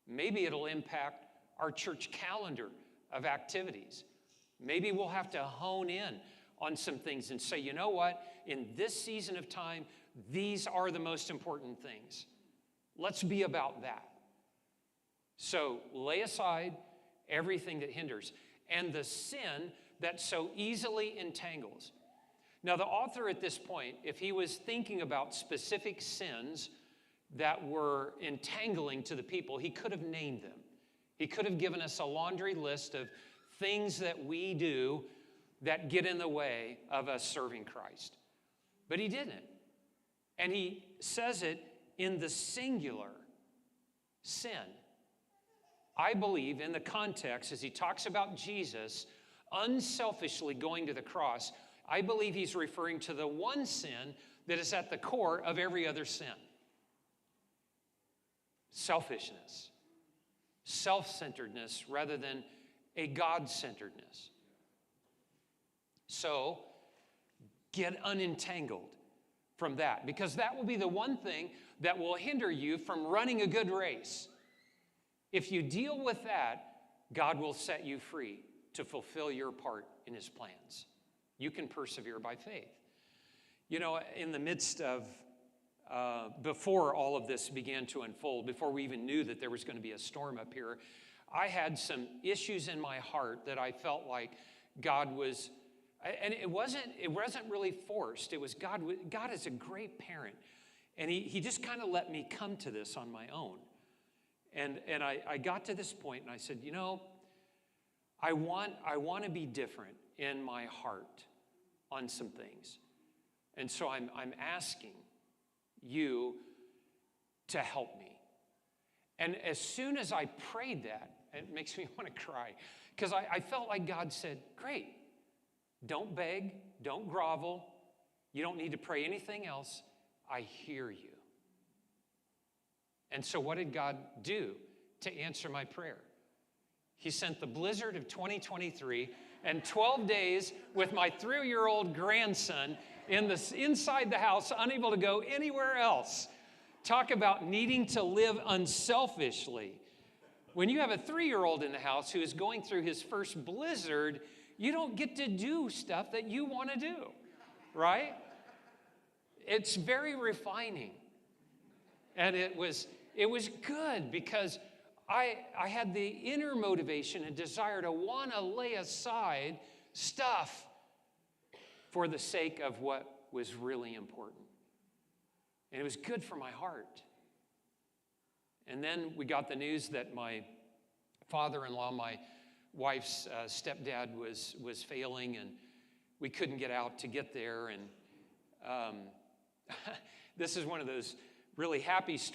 Maybe it'll impact our church calendar of activities. Maybe we'll have to hone in on some things and say, you know what? In this season of time, these are the most important things. Let's be about that. So lay aside everything that hinders and the sin that so easily entangles. Now, the author at this point, if he was thinking about specific sins that were entangling to the people, he could have named them. He could have given us a laundry list of things that we do that get in the way of us serving Christ. But he didn't. And he says it in the singular, sin. I believe in the context, as he talks about Jesus unselfishly going to the cross, I believe he's referring to the one sin that is at the core of every other sin. Selfishness. Self-centeredness rather than a God-centeredness. So, get unentangled from that, because that will be the one thing that will hinder you from running a good race. If you deal with that, God will set you free to fulfill your part in his plans. You can persevere by faith. You know, in the midst of, before all of this began to unfold, before we even knew that there was going to be a storm up here, I had some issues in my heart that I felt like God was, and it wasn't really forced. It was God. God is a great parent. And he just kind of let me come to this on my own. And I got to this point and I said, you know, I want to be different in my heart on some things. And so I'm asking you to help me. And as soon as I prayed that, it makes me want to cry, because I felt like God said, great, don't beg, don't grovel, you don't need to pray anything else, I hear you. And so what did God do to answer my prayer? He sent the blizzard of 2023 and 12 days with my 3-year-old grandson inside the house, unable to go anywhere else. Talk about needing to live unselfishly. When you have a 3-year-old in the house who is going through his first blizzard, you don't get to do stuff that you want to do, right? It's very refining. And it was good because I had the inner motivation and desire to want to lay aside stuff for the sake of what was really important. And it was good for my heart. And then we got the news that my father-in-law, my wife's stepdad, was failing, and we couldn't get out to get there. And this is one of those really happy stories.